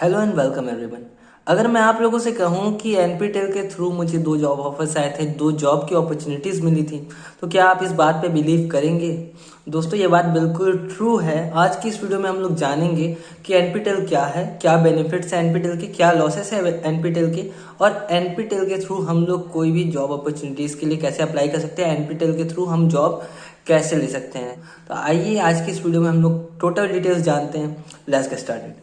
Hello and welcome everyone. अगर मैं आप लोगों से कहूं कि एनपीटेल के थ्रू मुझे 2 जॉब ऑफर्स आए थे, 2 जॉब की अपॉर्चुनिटीज़ मिली थी, तो क्या आप इस बात पे बिलीव करेंगे? दोस्तों, ये बात बिल्कुल ट्रू है। आज की इस वीडियो में हम लोग जानेंगे कि एनपीटेल क्या है, क्या बेनिफिट्स हैं एनपीटेल के, क्या लॉसेस है एनपीटेल के, और एनपीटेल के थ्रू हम लोग कोई भी जॉब अपॉर्चुनिटीज़ के लिए कैसे अप्लाई कर सकते हैं, एनपीटेल के थ्रू हम जॉब कैसे ले सकते हैं। तो आइए आज की इस वीडियो में हम लोग टोटल डिटेल्स जानते हैं। Let's get started.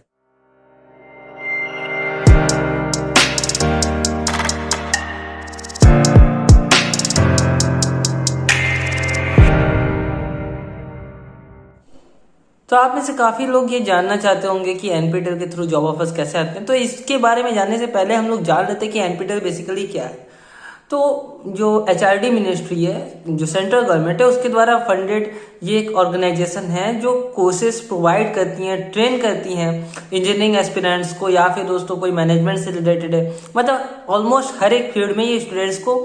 तो आप में से काफ़ी लोग ये जानना चाहते होंगे कि एनपीटेल के थ्रू जॉब ऑफर्स कैसे आते हैं। तो इसके बारे में जानने से पहले हम लोग जान लेते हैं कि एनपीटेल बेसिकली क्या है। तो जो एचआरडी मिनिस्ट्री है, जो सेंट्रल गवर्नमेंट है, उसके द्वारा फंडेड ये एक ऑर्गेनाइजेशन है जो कोर्सेज प्रोवाइड करती हैं, ट्रेन करती हैं इंजीनियरिंग एस्पिरेंट्स को, या फिर दोस्तों कोई मैनेजमेंट से रिलेटेड है, मतलब ऑलमोस्ट हर एक फील्ड में ये स्टूडेंट्स को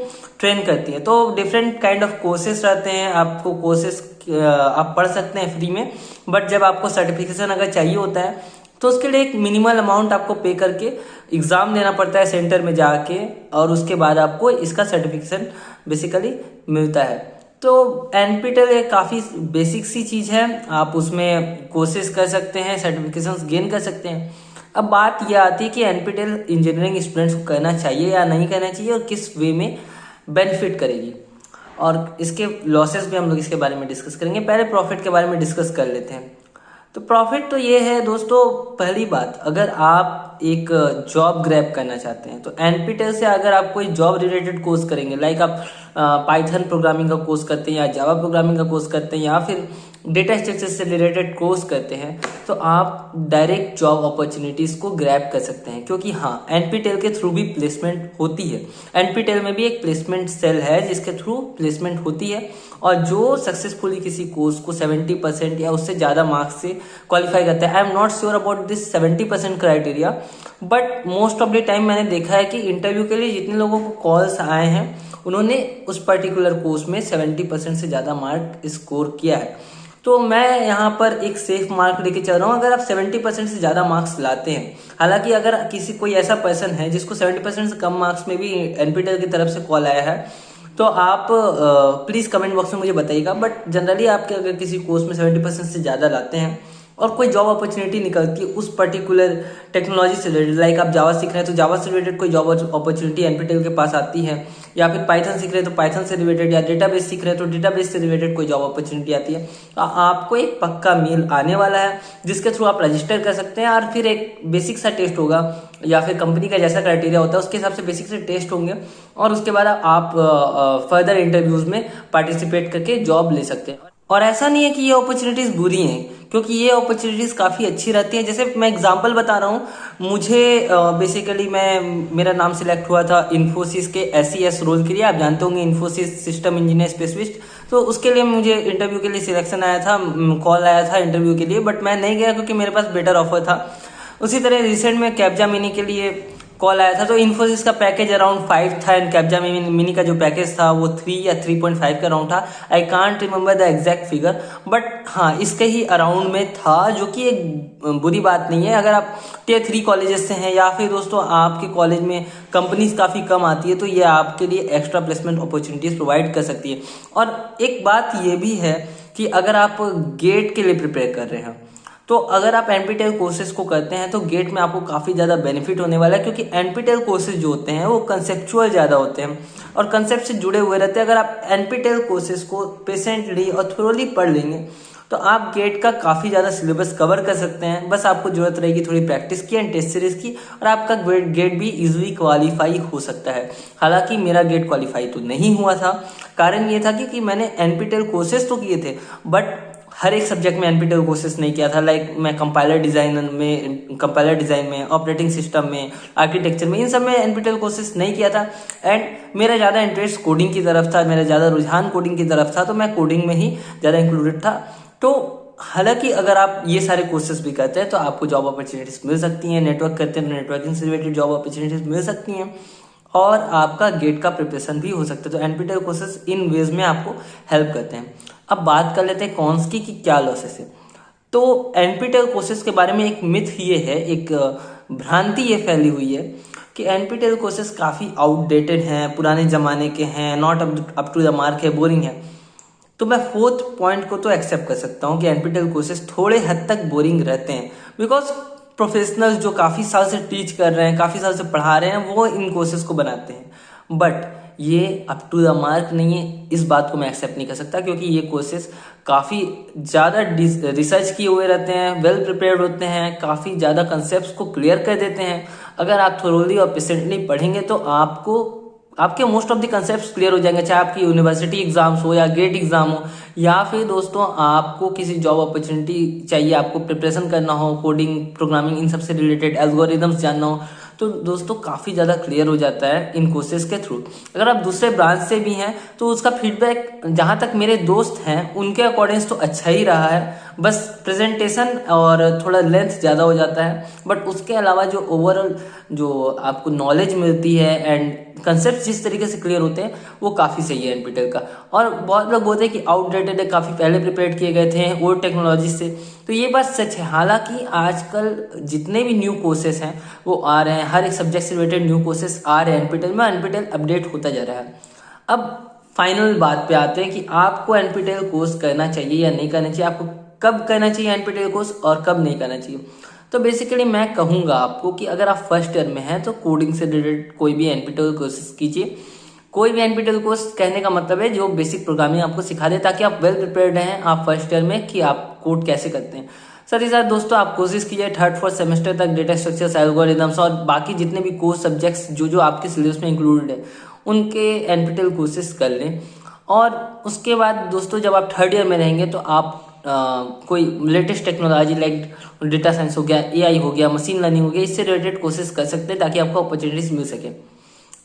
ट्रेन करती है। तो डिफरेंट काइंड ऑफ कोर्सेज रहते हैं, आपको कोर्सेज आप पढ़ सकते हैं फ्री में। बट जब आपको सर्टिफिकेशन अगर चाहिए होता है तो उसके लिए एक मिनिमल अमाउंट आपको पे करके एग्ज़ाम देना पड़ता है सेंटर में जाके, और उसके बाद आपको इसका सर्टिफिकेशन बेसिकली मिलता है। तो एनपीटेल एक काफ़ी बेसिक सी चीज़ है, आप उसमें कोर्सेज कर सकते हैं, सर्टिफिकेशंस गेन कर सकते हैं। अब बात यह आती है कि एनपीटेल इंजीनियरिंग स्टूडेंट्स को करना चाहिए या नहीं करना चाहिए, और किस वे में बेनिफिट करेगी, और इसके लॉसेस भी हम लोग इसके बारे में डिस्कस करेंगे। पहले प्रॉफिट के बारे में डिस्कस कर लेते हैं। तो प्रॉफिट तो ये है दोस्तों, पहली बात, अगर आप एक जॉब ग्रैब करना चाहते हैं तो एनपीटेल से अगर आप कोई जॉब रिलेटेड कोर्स करेंगे, लाइक आप पाइथन प्रोग्रामिंग का कोर्स करते हैं, या जावा प्रोग्रामिंग का कोर्स करते हैं, या फिर डेटा स्ट्रक्चर से रिलेटेड कोर्स करते हैं, तो आप डायरेक्ट जॉब अपॉर्चुनिटीज़ को ग्रैब कर सकते हैं। क्योंकि हाँ, एनपीटेल के थ्रू भी प्लेसमेंट होती है। एनपीटेल में भी एक प्लेसमेंट सेल है जिसके थ्रू प्लेसमेंट होती है, और जो सक्सेसफुली किसी कोर्स को 70% या उससे ज़्यादा मार्क्स से क्वालिफाई करता है, I am not sure about this 70% criteria, but most of the time मैंने देखा है कि इंटरव्यू के लिए जितने लोगों को कॉल्स आए हैं उन्होंने उस पर्टिकुलर कोर्स में 70% से ज़्यादा मार्क स्कोर किया है। तो मैं यहाँ पर एक सेफ मार्क लेके चल रहा हूँ। अगर आप 70% से ज़्यादा मार्क्स लाते हैं, हालांकि अगर किसी कोई ऐसा पर्सन है जिसको 70% से कम मार्क्स में भी एनपीटेल की तरफ से कॉल आया है, तो आप प्लीज़ कमेंट बॉक्स में मुझे बताइएगा। बट जनरली आपके अगर किसी कोर्स में 70% से ज़्यादा लाते हैं और कोई जॉब अपॉर्चुनिटी निकलती है उस पर्टिकुलर टेक्नोलॉजी से रिलेटेड, लाइक आप जावा सीख रहे हैं तो जावा से रिलेटेड कोई जॉब अपॉर्चुनिटी एनपीटेल के पास आती है, या फिर पाइथन सीख रहे हैं तो पाइथन से रिलेटेड, या डेटाबेस सीख रहे हैं तो डेटाबेस से रिलेटेड कोई जॉब अपॉर्चुनिटी आती है, तो आपको एक पक्का मेल आने वाला है जिसके थ्रू आप रजिस्टर कर सकते हैं। और फिर एक बेसिक सा टेस्ट होगा, या फिर कंपनी का जैसा क्राइटेरिया होता है उसके हिसाब से बेसिक से टेस्ट होंगे, और उसके बाद आप फर्दर इंटरव्यूज में पार्टिसिपेट करके जॉब ले सकते हैं। और ऐसा नहीं है कि ये अपॉर्चुनिटीज़ बुरी हैं, क्योंकि ये अपॉर्चुनिटीज़ काफ़ी अच्छी रहती हैं। जैसे मैं एग्जांपल बता रहा हूँ, मुझे बेसिकली मेरा नाम सिलेक्ट हुआ था इन्फोसिस के SES रोल के लिए। आप जानते होंगे इन्फोसिस सिस्टम इंजीनियर स्पेशलिस्ट। तो उसके लिए मुझे इंटरव्यू के लिए सिलेक्शन आया था, कॉल आया था इंटरव्यू के लिए, बट मैं नहीं गया क्योंकि मेरे पास बेटर ऑफर था। उसी तरह रिसेंट में कैप्जा मिनी के लिए कॉल आया था, तो इन्फोसिस का पैकेज अराउंड 5 था, एंड कैप्जा मिनी का जो पैकेज था वो 3 या 3.5 का अराउंड था। I can't remember the exact figure, but हाँ इसके ही अराउंड में था, जो कि एक बुरी बात नहीं है। अगर आप Tier 3 कॉलेजेस से हैं, या फिर दोस्तों आपके कॉलेज में कंपनीज काफ़ी कम आती है, तो ये आपके लिए एक्स्ट्रा प्लेसमेंट अपॉर्चुनिटीज़ प्रोवाइड कर सकती है। और एक बात ये भी है कि अगर आप गेट के लिए प्रिपेयर कर रहे हैं, तो अगर आप एनपीटेल कोर्सेज को करते हैं तो गेट में आपको काफ़ी ज़्यादा बेनिफिट होने वाला है, क्योंकि एनपीटेल कोर्सेज जो होते हैं वो कंसेप्चुअल ज़्यादा होते हैं और कंसेप्ट से जुड़े हुए रहते हैं। अगर आप एनपीटेल कोर्सेज को पेशेंटली और थोरोली पढ़ लेंगे तो आप गेट का काफ़ी ज़्यादा सिलेबस कवर कर सकते हैं। बस आपको जरूरत रहेगी थोड़ी प्रैक्टिस की एंड टेस्ट सीरीज की, और आपका गेट भी इजीली क्वालिफाई हो सकता है। हालांकि मेरा गेट क्वालिफाई तो नहीं हुआ था, कारण ये था कि मैंने एनपीटेल कोर्सेज तो किए थे, बट हर एक सब्जेक्ट में एनपीटेल कोर्सेज नहीं किया था। लाइक मैं कंपाइलर डिज़ाइन में, ऑपरेटिंग सिस्टम में, आर्किटेक्चर में, इन सब में एनपीटेल कोर्सेज नहीं किया था। एंड मेरा ज़्यादा इंटरेस्ट कोडिंग की तरफ था, मेरा ज़्यादा रुझान कोडिंग की तरफ था, तो मैं कोडिंग में ही ज़्यादा इंक्लूडेड था। तो हालांकि अगर आप ये सारे कोर्सेज भी करते हैं तो आपको जॉब अपॉर्चुनिटीज़ मिल सकती हैं। नेटवर्क करते हैं तो नेटवर्किंग से रिलेटेड जॉब अपॉर्चुनिटीज़ मिल सकती हैं, और आपका गेट का प्रिपरेशन भी हो सकता है। तो एनपीटेल कोर्सेज इन वेज में आपको हेल्प करते हैं। अब बात कर लेते हैं कॉन्स की कि क्या लॉसेस है। तो एनपीटीईएल कोर्सेज के बारे में एक मिथ ये है, एक भ्रांति ये फैली हुई है कि एनपीटीईएल कोर्सेज काफ़ी आउटडेटेड हैं, पुराने ज़माने के हैं, not up to the mark है, बोरिंग है। तो मैं फोर्थ पॉइंट को तो एक्सेप्ट कर सकता हूँ कि एनपीटीईएल कोर्सेज थोड़े हद तक बोरिंग रहते हैं, बिकॉज प्रोफेशनल्स जो काफ़ी साल से टीच कर रहे हैं, काफ़ी साल से पढ़ा रहे हैं, वो इन कोर्सेज को बनाते हैं। बट ये अप टू द मार्क नहीं है, इस बात को मैं एक्सेप्ट नहीं कर सकता, क्योंकि ये कोर्सेज काफ़ी ज़्यादा रिसर्च किए हुए रहते हैं, वेल प्रिपेयर्ड होते हैं, काफ़ी ज़्यादा कंसेप्ट को क्लियर कर देते हैं। अगर आप थोरोली और पेशेंटली पढ़ेंगे तो आपके most of the concept clear हो जाएंगे, चाहे आपकी यूनिवर्सिटी एग्जाम्स हो या गेट एग्जाम हो, या फिर दोस्तों आपको किसी जॉब अपॉर्चुनिटी चाहिए, आपको प्रिपरेशन करना हो, कोडिंग, प्रोग्रामिंग, इन सबसे रिलेटेड एल्गोरिदम्स जानना हो, तो दोस्तों काफ़ी ज़्यादा क्लियर हो जाता है इन कोर्सेज के थ्रू। अगर आप दूसरे ब्रांच से भी हैं तो उसका फीडबैक जहाँ तक मेरे दोस्त हैं उनके अकॉर्डिंग तो अच्छा ही रहा है, बस प्रेजेंटेशन और थोड़ा लेंथ ज़्यादा हो जाता है, बट उसके अलावा जो ओवरऑल जो आपको नॉलेज मिलती है एंड कंसेप्ट जिस तरीके से क्लियर होते हैं वो काफ़ी सही है एनपीटीईएल का। और बहुत लोग बोलते हैं कि आउटडेटेड है, काफ़ी पहले प्रिपेयर किए गए थे ओल्ड टेक्नोलॉजी से, तो ये बात सच है। हालांकि आजकल जितने भी न्यू कोर्सेज हैं वो आ रहे हैं, हर एक सब्जेक्ट से रिलेटेड न्यू कोर्सेज आ रहे हैं एनपीटीईएल में, एनपीटीईएल अपडेट होता जा रहा है। अब फाइनल बात पे आते हैं कि आपको एनपीटीईएल कोर्स करना चाहिए या नहीं करना चाहिए, आपको कब करना चाहिए एनपीटीईएल कोर्स और कब नहीं करना चाहिए। तो बेसिकली मैं कहूँगा आपको कि अगर आप फर्स्ट ईयर में हैं तो कोडिंग से रिलेटेड कोई भी एनपीटीईएल कोर्सेज कीजिए। कोई भी एनपीटीईएल कोर्स कहने का मतलब है जो बेसिक प्रोग्रामिंग आपको सिखा दे, ताकि आप वेल प्रिपेयर्ड हैं आप फर्स्ट ईयर में कि आप कोड कैसे करते हैं। साथ ही साथ दोस्तों आप कोशिश कीजिए थर्ड फोर्थ सेमेस्टर तक डेटा स्ट्रक्चर्स, एल्गोरिदम्स और बाकी जितने भी कोर्स सब्जेक्ट्स जो आपके सिलेबस में इंक्लूडेड है उनके एनपीटीईएल कोर्सेज कर लें। और उसके बाद दोस्तों जब आप थर्ड ईयर में रहेंगे तो आप कोई latest technology like data science हो गया, एआई हो गया, मशीन लर्निंग हो गया, इससे रिलेटेड कोर्सेज कर सकते हैं ताकि आपको अपॉर्चुनिटीज मिल सके।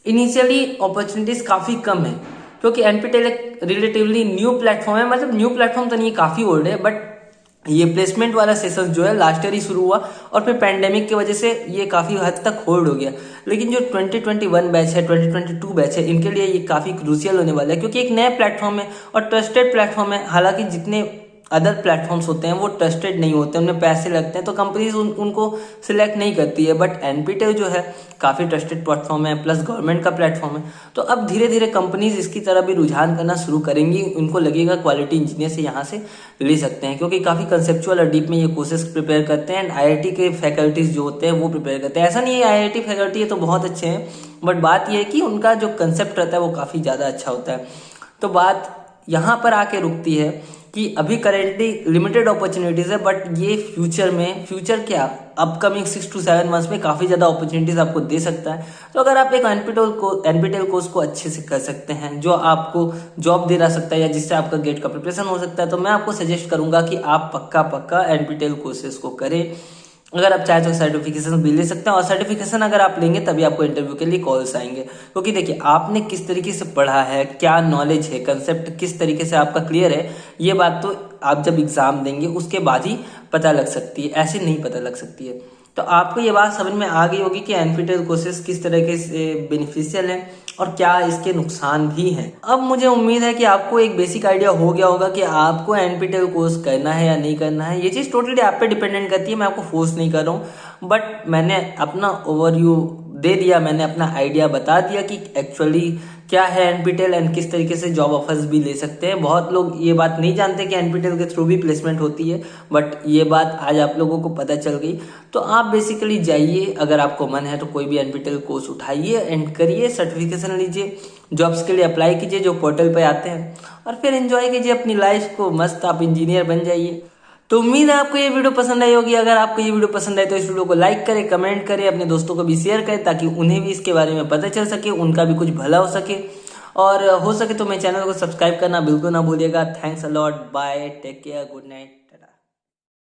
इनिशियली अपॉर्चुनिटीज काफ़ी कम है क्योंकि एनपीटीईएल एक रिलेटिवली न्यू प्लेटफॉर्म है, मतलब न्यू प्लेटफॉर्म तो नहीं, काफ़ी ओल्ड है, बट ये प्लेसमेंट वाला सेशन जो है लास्ट ईयर ही शुरू हुआ और फिर पैंडेमिक की वजह से ये काफ़ी हद तक होल्ड हो गया। लेकिन जो 2021 बैच है, 2022 बैच है, इनके लिए ये काफ़ी क्रूशियल होने वाला है क्योंकि एक नया प्लेटफॉर्म है और ट्रस्टेड प्लेटफॉर्म है। हालांकि जितने अदर प्लेटफॉर्म्स होते हैं वो ट्रस्टेड नहीं होते, उनमें पैसे लगते हैं तो कंपनीज उनको सिलेक्ट नहीं करती है, बट एनपीटीईएल जो है काफ़ी ट्रस्टेड प्लेटफॉर्म है, प्लस गवर्नमेंट का प्लेटफॉर्म है। तो अब धीरे धीरे कंपनीज इसकी तरह भी रुझान करना शुरू करेंगी, उनको लगेगा क्वालिटी इंजीनियर से यहाँ से ले सकते हैं, क्योंकि काफ़ी कंसेप्चुअल और डीप में ये कोर्सेज प्रिपेयर करते हैं एंड आईआईटी के फैकल्टीज जो होते हैं वो प्रिपेयर करते हैं। ऐसा नहीं है आईआईटी फैकल्टी है तो बहुत अच्छे हैं, बट बात यह है कि उनका जो कंसेप्ट रहता है वो काफ़ी ज़्यादा अच्छा होता है। तो बात यहाँ पर आके रुकती है कि अभी करेंटली लिमिटेड अपॉर्चुनिटीज़ है, बट ये फ्यूचर क्या अपकमिंग 6 to 7 मंथ्स में काफ़ी ज़्यादा अपॉर्चुनिटीज़ आपको दे सकता है। तो अगर आप एक एनपीटीईएल कोर्स को अच्छे से कर सकते हैं जो आपको जॉब दिला सकता है या जिससे आपका गेट का प्रिपरेशन हो सकता है, तो मैं आपको सजेस्ट करूंगा कि आप पक्का एनपीटीईएल कोर्सेज को करें। अगर आप चाहे तो सर्टिफिकेशन भी ले सकते हैं, और सर्टिफिकेशन अगर आप लेंगे तभी आपको इंटरव्यू के लिए कॉल्स आएंगे, क्योंकि देखिए आपने किस तरीके से पढ़ा है, क्या नॉलेज है, कंसेप्ट किस तरीके से आपका क्लियर है, ये बात तो आप जब एग्जाम देंगे उसके बाद ही पता लग सकती है, ऐसे नहीं पता लग सकती है। तो आपको ये बात समझ में आ गई होगी कि एनपीटीईएल कोर्सेज किस तरीके से बेनिफिशियल है और क्या इसके नुकसान भी हैं। अब मुझे उम्मीद है कि आपको एक बेसिक आइडिया हो गया होगा कि आपको एनपीटीईएल कोर्स करना है या नहीं करना है। ये चीज़ टोटली आप पे डिपेंडेंट करती है, मैं आपको फोर्स नहीं कर रहा हूँ, बट मैंने अपना ओवरव्यू दे दिया, मैंने अपना आइडिया बता दिया कि एक्चुअली क्या है एनपीटीईएल एंड किस तरीके से जॉब ऑफर्स भी ले सकते हैं। बहुत लोग ये बात नहीं जानते कि एनपीटीईएल के थ्रू भी प्लेसमेंट होती है, बट ये बात आज आप लोगों को पता चल गई। तो आप बेसिकली जाइए, अगर आपको मन है तो कोई भी एनपीटीईएल कोर्स उठाइए एंड करिए, सर्टिफिकेशन लीजिए, जॉब्स के लिए अप्लाई कीजिए जो पोर्टल पे आते हैं, और फिर एंजॉय कीजिए अपनी लाइफ को, मस्त आप इंजीनियर बन जाइए। तो उम्मीद है आपको ये वीडियो पसंद आई होगी। अगर आपको ये वीडियो पसंद आए तो इस वीडियो को लाइक करें, कमेंट करें, अपने दोस्तों को भी शेयर करें ताकि उन्हें भी इसके बारे में पता चल सके, उनका भी कुछ भला हो सके, और हो सके तो मेरे चैनल को सब्सक्राइब करना बिल्कुल ना भूलिएगा। Thanks a lot, bye, take care, good night.